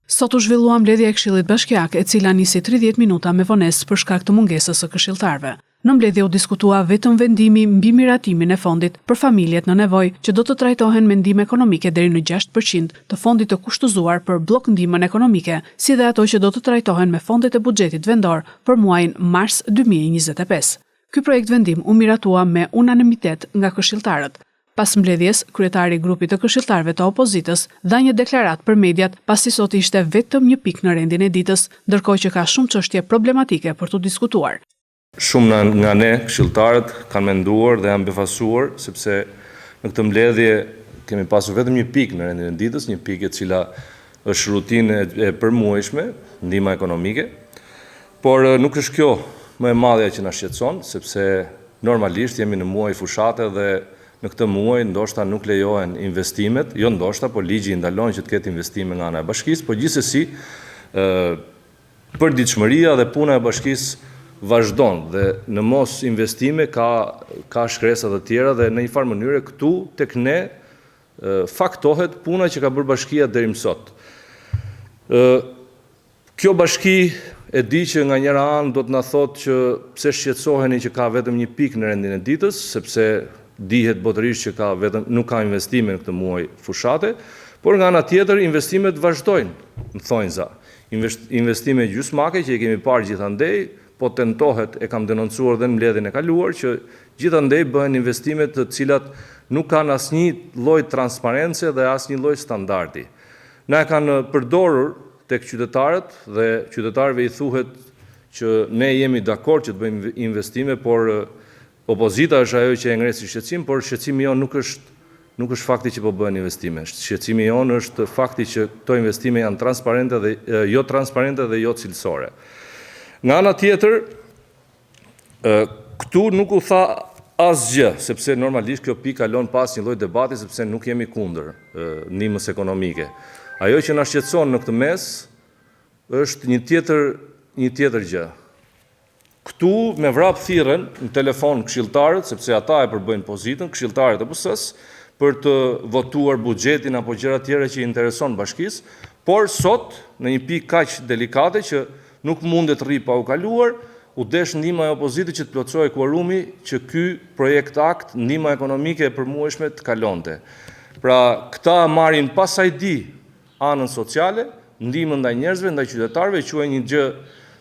Sot u zhvillua mbledhja e Këshillit Bashkiak, e cila nisi 30 minuta me vonesë për shkak të mungesës së këshilltarëve. Në mbledhje u diskutua vetëm vendimi mbi miratimin e fondit për familjet në nevojë, që do të trajtohen me ndihmë ekonomike deri në 6% të fondit të kushtuzuar për blok ndihmën ekonomike, si dhe ato që do të trajtohen me fondet e buxhetit vendor për muajin mars 2025. Ky projekt vendim u miratua me unanimitet nga këshilltarët. Pas mbledhjes, kryetari i grupit të këshilltarëve të opozitës dha një deklaratë për mediat, pasi sot ishte vetëm një pikë në rendin e ditës, ndërkohë që ka shumë çështje problematike për të diskutuar. Shumë nga ne këshilltarët kanë menduar dhe janë befasuar, sepse në këtë mbledhje kemi pasur vetëm një pikë në rendin e ditës, një pikë e cila është rutinë e përmuajshme, ndihma ekonomike, por nuk është kjo më e madhja që na shqetëson, sepse normalisht jemi në muaj fushate dhe në këtë muaj ndoshta nuk lejohen investimet, jo ndoshta, por ligji i ndalon që të ketë investime nga ana e bashkisë, por gjithsesi përditshmëria dhe puna e bashkisë vazhdon dhe në mos investime ka shkresa të tjera dhe në një farë mënyrë këtu tek ne faktohet puna që ka bërë bashkia deri më sot. Kjo bashki e di që nga njëra anë do të na thotë që pse shqetësoheni që ka vetëm një pikë në rendin e ditës, sepse dihet botërisht që nuk ka investime në këtë muaj fushate, por nga ana tjetër investimet vazhdojnë, në thonjza. Investime gjysmake që i kemi parë gjithandej, po tentohet, e kam denoncuar dhe në mbledhjen e kaluar, që gjithandej bëhen investime të cilat nuk kanë asnjë lloj transparence dhe asnjë lloj standardi. Na e kanë përdorur tek qytetarët dhe qytetarëve i thuhet që ne jemi dakord që të bëjmë investime, por opozita është ajo që e ngre si shqetësim, por shqetësimi jon nuk është fakti që po bëhen investime. Shqetësimi jon është fakti që këto investime janë transparente dhe jo cilësore. Nga ana tjetër, këtu nuk u tha asgjë, sepse normalisht kjo pikë kalon pas një lloj debati, sepse nuk jemi kundër ndihmës ekonomike. Ajo që na shqetëson në këtë mes është një tjetër gjë. Këtu me vrap thirrën në telefon këshilltarët, sepse ata e përbëjnë pozitën, këshilltarët e PS-s, për të votuar buxhetin apo gjëra tjera që i intereson bashkisë, por sot në një pikë kaq delikate që nuk mundet rri pa u kaluar, u desh ndihma e opozitës që të plotësojë kuorumi që ky projekt akt ndihma ekonomike e përmuajshme të kalonte. Pra, këta marrin pasajdi anën sociale, ndihmën ndaj njerëzve, ndaj qytetarëve, quajnë një gjë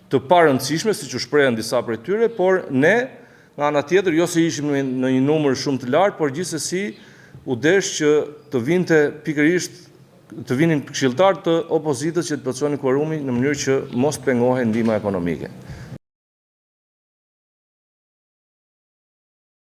të parëndësishme, siç u shprehen disa prej tyre, por ne, nga ana tjetër, jo se ishim në një numër shumë të lartë, por gjithsesi u desh që të vinte pikërisht të vinin këshilltarë të opozitës që të plotësonin kuorumin në mënyrë që mos pengohej ndihma ekonomike.